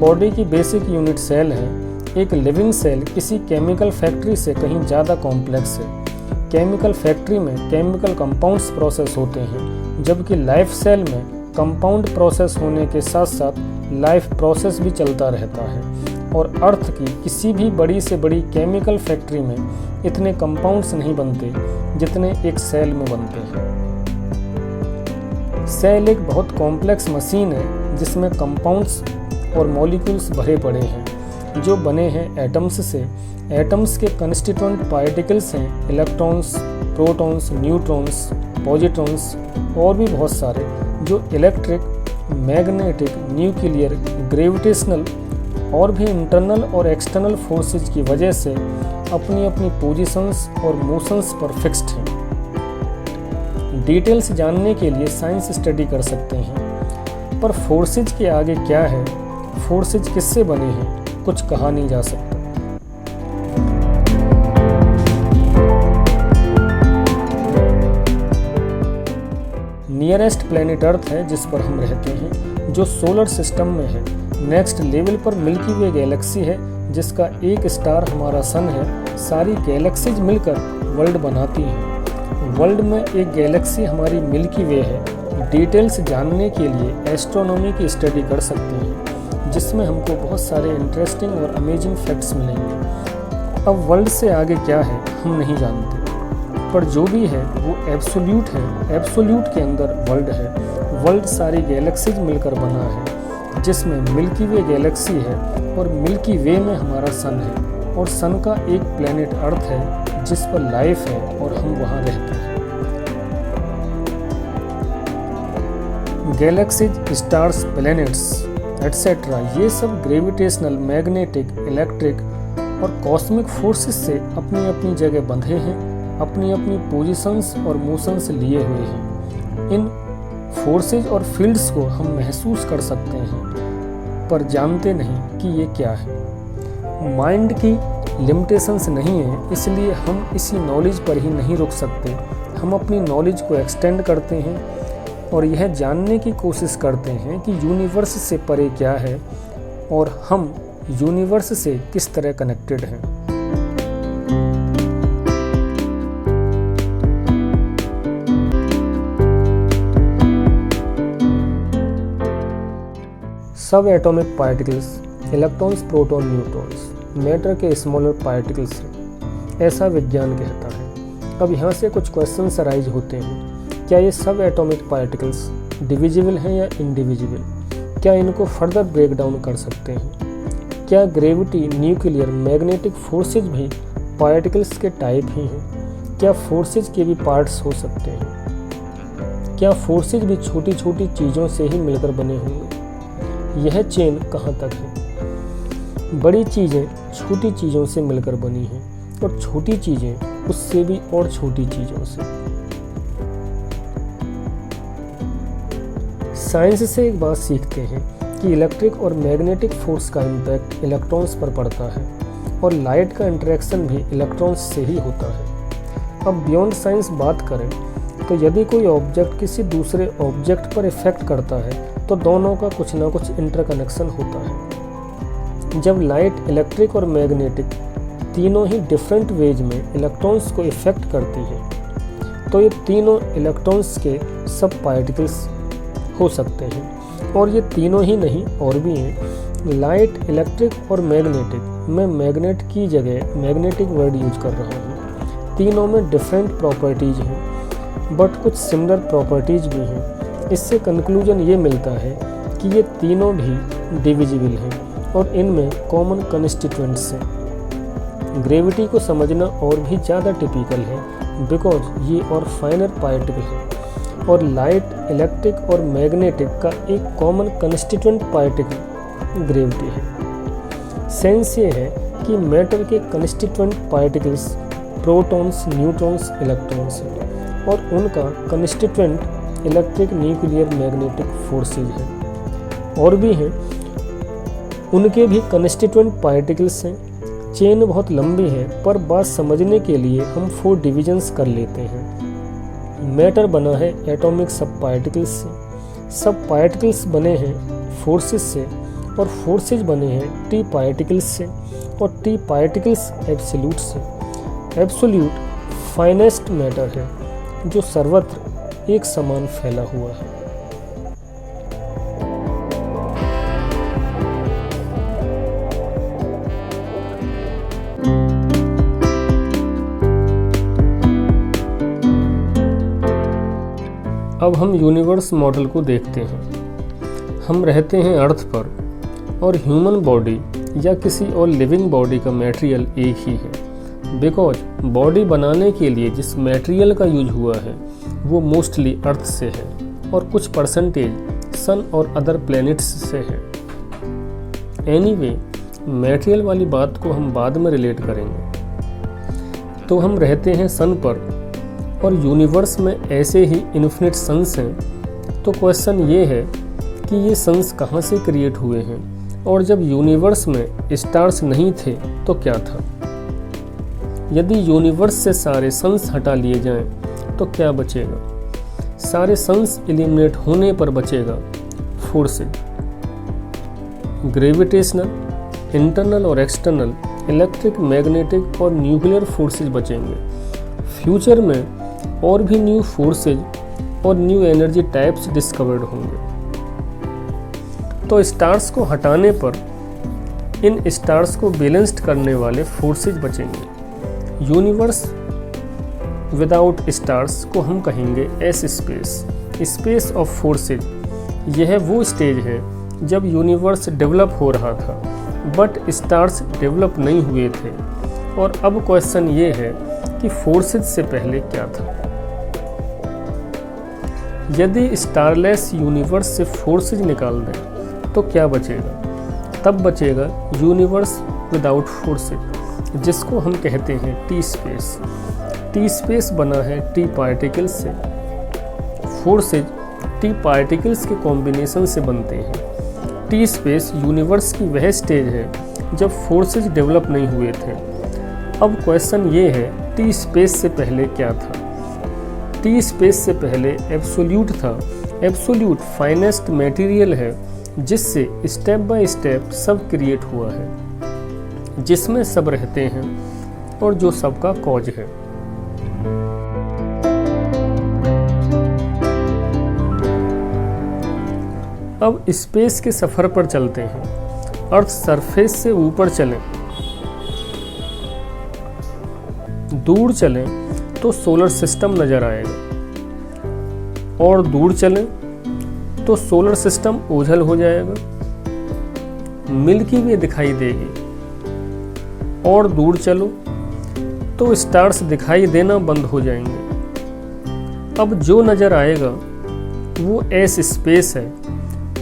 Body की basic unit cell है। एक लिविंग सेल किसी केमिकल फैक्ट्री से कहीं ज़्यादा कॉम्प्लेक्स है। केमिकल फैक्ट्री में केमिकल कंपाउंड्स प्रोसेस होते हैं, जबकि लाइफ सेल में कंपाउंड प्रोसेस होने के साथ साथ लाइफ प्रोसेस भी चलता रहता है। और अर्थ की किसी भी बड़ी से बड़ी केमिकल फैक्ट्री में इतने कंपाउंड्स नहीं बनते जितने एक सेल में बनते हैं। सेल एक बहुत कॉम्प्लेक्स मशीन है जिसमें कंपाउंड्स और मॉलिक्यूल्स भरे पड़े हैं जो बने हैं एटम्स से। एटम्स के कंस्टिट्यूएंट पार्टिकल्स हैं इलेक्ट्रॉन्स, प्रोटॉन्स, न्यूट्रॉन्स, पॉजिट्रॉन्स और भी बहुत सारे, जो इलेक्ट्रिक, मैग्नेटिक, न्यूक्लियर, ग्रेविटेशनल और भी इंटरनल और एक्सटर्नल फोर्सेज की वजह से अपनी अपनी पोजीशंस और मोशंस पर फिक्स्ड हैं। डिटेल्स जानने के लिए साइंस स्टडी कर सकते हैं, पर फोर्सेज के आगे क्या है, फोर्सेज किससे बने हैं, कुछ कहा नहीं जा सकता। नियरेस्ट प्लेनेट अर्थ है जिस पर हम रहते हैं, जो सोलर सिस्टम में है। नेक्स्ट लेवल पर मिल्की वे गैलेक्सी है जिसका एक स्टार हमारा सन है। सारी गैलेक्सीज मिलकर वर्ल्ड बनाती हैं। वर्ल्ड में एक गैलेक्सी हमारी मिल्की वे है। डिटेल्स जानने के लिए एस्ट्रोनॉमी की स्टडी कर सकते हैं, जिसमें हमको बहुत सारे इंटरेस्टिंग और अमेजिंग फैक्ट्स मिलेंगे। अब वर्ल्ड से आगे क्या है हम नहीं जानते, पर जो भी है वो एब्सोल्यूट है। एब्सोल्यूट के अंदर वर्ल्ड है। वर्ल्ड सारी गैलेक्सीज मिलकर बना है, जिसमें मिल्की वे गैलेक्सी है और मिल्की वे में हमारा सन है और सन का एक प्लेनेट अर्थ है जिस पर लाइफ है और हम वहाँ रहते हैं। गैलेक्सीज, स्टार्स, प्लैनेट्स एटसेट्रा ये सब ग्रेविटेशनल, मैग्नेटिक, इलेक्ट्रिक और कॉस्मिक फोर्सेस से अपनी अपनी जगह बंधे हैं, अपनी अपनी पोजीशंस और मोशंस लिए हुए हैं। इन फोर्सेज और फील्ड्स को हम महसूस कर सकते हैं, पर जानते नहीं कि ये क्या है। माइंड की लिमिटेशंस नहीं है, इसलिए हम इसी नॉलेज पर ही नहीं रुक सकते। हम अपनी नॉलेज को एक्सटेंड करते हैं और यह जानने की कोशिश करते हैं कि यूनिवर्स से परे क्या है और हम यूनिवर्स से किस तरह कनेक्टेड हैं। सब atomic particles, electrons, proton, neutrons matter के स्मॉलर पार्टिकल्स हैं, ऐसा विज्ञान कहता है। अब यहाँ से कुछ क्वेश्चंस अराइज होते हैं। क्या ये सब एटॉमिक पार्टिकल्स डिविजिबल हैं या इनडिविजिबल? क्या इनको फर्दर ब्रेक डाउन कर सकते हैं? क्या ग्रेविटी, न्यूक्लियर, मैग्नेटिक फोर्सेज भी पार्टिकल्स के टाइप ही हैं? क्या फोर्सेज के भी पार्ट्स हो सकते हैं? क्या फोर्सेज भी छोटी छोटी चीज़ों से ही मिलकर बने होंगे? यह चेन कहाँ तक है? बड़ी चीज़ें छोटी चीज़ों से मिलकर बनी हैं और छोटी चीज़ें उससे भी और छोटी चीज़ों से। साइंस से एक बात सीखते हैं कि इलेक्ट्रिक और मैग्नेटिक फोर्स का इम्पैक्ट इलेक्ट्रॉन्स पर पड़ता है और लाइट का इंटरेक्शन भी इलेक्ट्रॉन्स से ही होता है। अब बियॉन्ड साइंस बात करें तो यदि कोई ऑब्जेक्ट किसी दूसरे ऑब्जेक्ट पर इफेक्ट करता है तो दोनों का कुछ ना कुछ इंटरकनेक्शन होता है। जब लाइट, इलेक्ट्रिक और मैग्नेटिक तीनों ही डिफरेंट वेज में इलेक्ट्रॉन्स को इफेक्ट करती है तो ये तीनों इलेक्ट्रॉन्स के सब पार्टिकल्स हो सकते हैं। और ये तीनों ही नहीं और भी हैं। लाइट, इलेक्ट्रिक और मैग्नेटिक, मैं मैग्नेट की जगह मैग्नेटिक वर्ड यूज कर रहा हूँ। तीनों में डिफरेंट प्रॉपर्टीज हैं बट कुछ सिमिलर प्रॉपर्टीज भी हैं। इससे कंक्लूजन ये मिलता है कि ये तीनों भी डिविजिबल हैं और इनमें कॉमन कंस्टिट्यूएंट्स हैं। ग्रेविटी को समझना और भी ज़्यादा टिपिकल है बिकॉज ये और फाइनर पार्टिकल है और लाइट, इलेक्ट्रिक और मैग्नेटिक का एक कॉमन कंस्टिट्यूएंट पार्टिकल ग्रेविटी है। सेंस ये है कि मैटर के constituent particles protons, neutrons, electrons हैं और उनका constituent electric, nuclear, magnetic forces हैं और भी हैं, उनके भी कंस्टिट्यूएंट पार्टिकल्स हैं। चेन बहुत लंबी है पर बात समझने के लिए हम 4 डिविजन्स कर लेते हैं। मैटर बना है एटॉमिक सब पार्टिकल्स से, सब पार्टिकल्स बने हैं फोर्सेस से और फोर्सेज बने हैं टी पार्टिकल्स से, और टी पार्टिकल्स एब्सोल्यूट से। एब्सोल्यूट फाइनेस्ट मैटर है जो सर्वत्र एक समान फैला हुआ है। अब हम यूनिवर्स मॉडल को देखते हैं। हम रहते हैं अर्थ पर, और ह्यूमन बॉडी या किसी और लिविंग बॉडी का मटेरियल एक ही है, बिकॉज बॉडी बनाने के लिए जिस मटेरियल का यूज हुआ है वो मोस्टली अर्थ से है और कुछ परसेंटेज सन और अदर प्लैनेट्स से है। एनीवे, मटेरियल वाली बात को हम बाद में रिलेट करेंगे। तो हम रहते हैं सन पर, और यूनिवर्स में ऐसे ही इन्फिनिट सन्स हैं। तो क्वेश्चन ये है कि ये सन्स कहाँ से क्रिएट हुए हैं, और जब यूनिवर्स में स्टार्स नहीं थे तो क्या था। यदि यूनिवर्स से सारे सन्स हटा लिए जाएं तो क्या बचेगा। सारे सन्स एलिमिनेट होने पर बचेगा फोर्सेज, ग्रेविटेशनल, इंटरनल और एक्सटर्नल, इलेक्ट्रिक, मैग्नेटिक और न्यूक्लियर फोर्सेज बचेंगे। फ्यूचर में और भी न्यू फोर्सेज और न्यू एनर्जी टाइप्स डिस्कवर्ड होंगे। तो स्टार्स को हटाने पर इन स्टार्स को बैलेंस्ड करने वाले फोर्सेज बचेंगे। यूनिवर्स विदाउट स्टार्स को हम कहेंगे S space, space of forces. यह वो स्टेज है जब यूनिवर्स डेवलप हो रहा था बट स्टार्स डेवलप नहीं हुए थे। और अब क्वेश्चन ये है कि फोर्सेज से पहले क्या था। यदि स्टारलेस यूनिवर्स से फोर्सेज निकाल दें तो क्या बचेगा। तब बचेगा यूनिवर्स विदाउट फोर्सेज, जिसको हम कहते हैं टी स्पेस। टी स्पेस बना है टी पार्टिकल्स से। फोर्सेज टी पार्टिकल्स के कॉम्बिनेशन से बनते हैं। टी स्पेस यूनिवर्स की वह स्टेज है जब फोर्सेज डेवलप नहीं हुए थे। अब क्वेश्चन ये है, टी स्पेस से पहले क्या था। टी स्पेस से पहले एब्सोल्यूट था। एब्सोल्यूट फाइनेस्ट मटेरियल है जिससे स्टेप बाय स्टेप सब क्रिएट हुआ है, जिसमें सब रहते हैं और जो सबका कॉज है। अब स्पेस के सफर पर चलते हैं। अर्थ सरफेस से ऊपर चलें, दूर चलें तो सोलर सिस्टम नजर आएगा, और दूर चलें तो सोलर सिस्टम ओझल हो जाएगा। मिल्की वे दिखाई देगी, और दूर चलो तो स्टार्स दिखाई देना बंद हो जाएंगे। अब जो नजर आएगा वो एस स्पेस है,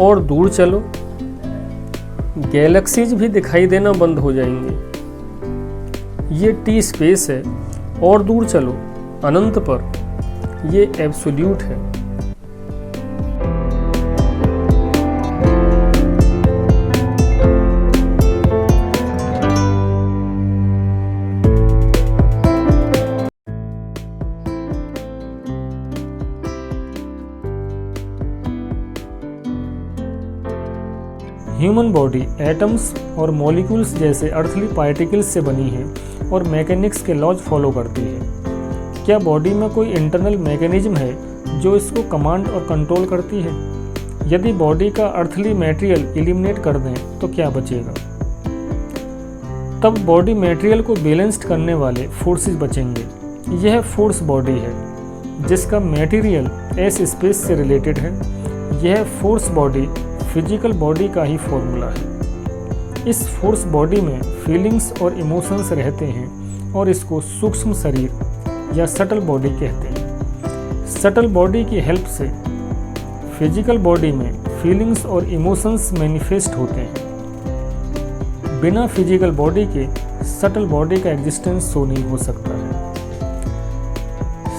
और दूर चलो गैलेक्सीज भी दिखाई देना बंद हो जाएंगे। ये टी स्पेस है, और दूर चलो अनंत पर, ये एब्सोल्यूट है। ह्यूमन बॉडी एटम्स और मॉलिक्यूल्स जैसे अर्थली पार्टिकल्स से बनी है और मैकेनिक्स के लॉज फॉलो करती है। क्या बॉडी में कोई इंटरनल मैकेनिज्म है जो इसको कमांड और कंट्रोल करती है। यदि बॉडी का अर्थली मटेरियल एलिमिनेट कर दें तो क्या बचेगा। तब बॉडी मटेरियल को बैलेंस्ड करने वाले फोर्सेस बचेंगे। यह फोर्स बॉडी है जिसका मटेरियल एस स्पेस से रिलेटेड है। यह फोर्स बॉडी फिजिकल बॉडी का ही फॉर्मूला है। इस फोर्स बॉडी में फीलिंग्स और इमोशंस रहते हैं और इसको सूक्ष्म शरीर या सटल बॉडी कहते हैं। सटल बॉडी की हेल्प से फिजिकल बॉडी में फीलिंग्स और इमोशंस मैनिफेस्ट होते हैं। बिना फिजिकल बॉडी के सटल बॉडी का एग्जिस्टेंस शो नहीं हो सकता है।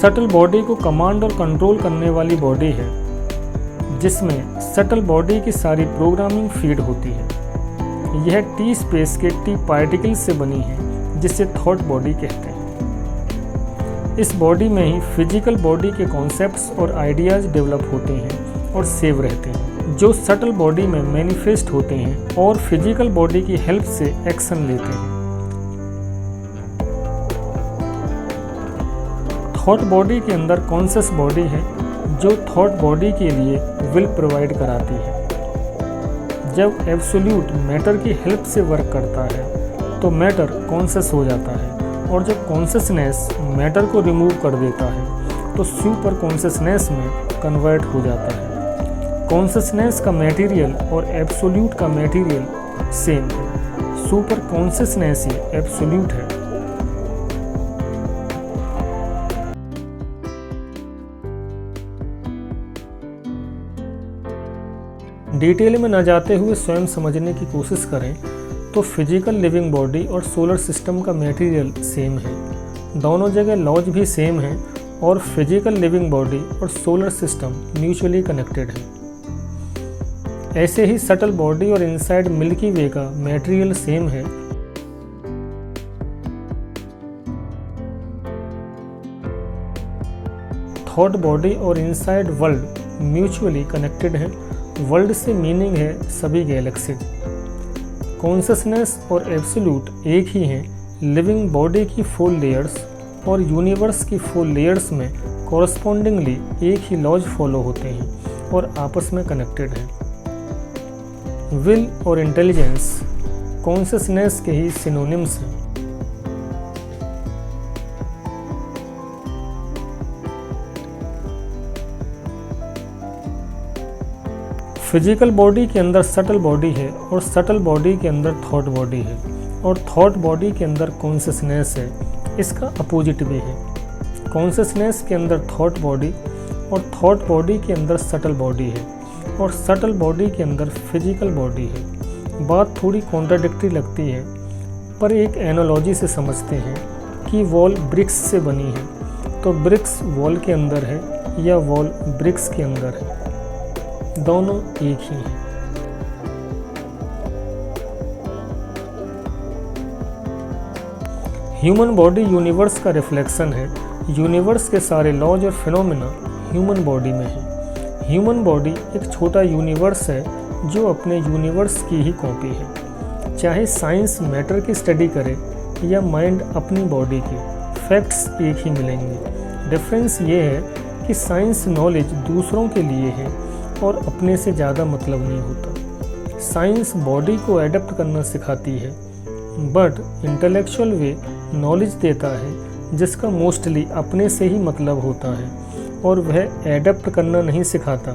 सटल बॉडी को कमांड और कंट्रोल करने वाली बॉडी है जिसमें सटल बॉडी की सारी प्रोग्रामिंग फीड होती है। यह टी स्पेस के टी पार्टिकल्स से बनी है जिसे थॉट बॉडी कहते हैं। इस बॉडी में ही फिजिकल बॉडी के कॉन्सेप्ट्स और आइडियाज़ डेवलप होते हैं और सेव रहते हैं। जो सटल बॉडी में मैनिफेस्ट होते हैं और फिजिकल बॉडी की हेल्प से एक्शन लेते हैं। थॉट बॉडी के अंदर कॉन्शियस बॉडी है जो थॉट बॉडी के लिए विल प्रोवाइड कराती है। जब एब्सोल्यूट मैटर की हेल्प से वर्क करता है तो मैटर कॉन्शियस हो जाता है, और जब कॉन्शियसनेस मैटर को रिमूव कर देता है तो सुपर कॉन्शियसनेस में कन्वर्ट हो जाता है। कॉन्शियसनेस का मटेरियल और एब्सोल्यूट का मटेरियल सेम है। सुपर कॉन्शियसनेस ही एब्सोल्यूट है। डिटेल में न जाते हुए स्वयं समझने की कोशिश करें तो फिजिकल लिविंग बॉडी और सोलर सिस्टम का मटेरियल सेम है। दोनों जगह लॉज भी सेम हैं और फिजिकल लिविंग बॉडी और सोलर सिस्टम म्यूचुअली कनेक्टेड है। ऐसे ही सटल बॉडी और इनसाइड मिल्की वे का मटेरियल सेम है। थॉट बॉडी और इनसाइड वर्ल्ड म्यूचुअली कनेक्टेड हैं। वर्ल्ड से मीनिंग है सभी गैलेक्सीज। कॉन्शियसनेस और एब्सोल्यूट एक ही हैं। लिविंग बॉडी की 4 लेयर्स और यूनिवर्स की 4 लेयर्स में कॉरस्पॉन्डिंगली एक ही लॉज फॉलो होते हैं और आपस में कनेक्टेड हैं। विल और इंटेलिजेंस कॉन्शियसनेस के ही सिनोनिम्स हैं। फिजिकल बॉडी के अंदर सटल बॉडी है और सटल बॉडी के अंदर थॉट बॉडी है और थॉट बॉडी के अंदर कॉन्शियसनेस है। इसका अपोजिट भी है। कॉन्शियसनेस के अंदर थॉट बॉडी और थॉट बॉडी के अंदर सटल बॉडी है और सटल बॉडी के अंदर फिजिकल बॉडी है। बात थोड़ी कॉन्ट्राडिक्टरी लगती है पर एक एनालॉजी से समझते हैं कि वॉल ब्रिक्स से बनी है तो ब्रिक्स वॉल के अंदर है या वॉल ब्रिक्स के अंदर है, दोनों एक ही हैं। ह्यूमन बॉडी यूनिवर्स का रिफ्लेक्शन है। यूनिवर्स के सारे लॉज और फिनोमेना ह्यूमन बॉडी में है। ह्यूमन बॉडी एक छोटा यूनिवर्स है जो अपने यूनिवर्स की ही कॉपी है। चाहे साइंस मैटर की स्टडी करे या माइंड अपनी बॉडी की, फैक्ट्स एक ही मिलेंगे। डिफरेंस ये है कि साइंस नॉलेज दूसरों के लिए है और अपने से ज़्यादा मतलब नहीं होता। साइंस बॉडी को एडप्ट करना सिखाती है बट इंटेलेक्चुअल वे नॉलेज देता है जिसका मोस्टली अपने से ही मतलब होता है और वह एडप्ट करना नहीं सिखाता,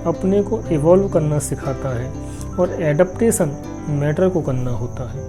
अपने को इवॉल्व करना सिखाता है और एडप्टेशन मैटर को करना होता है।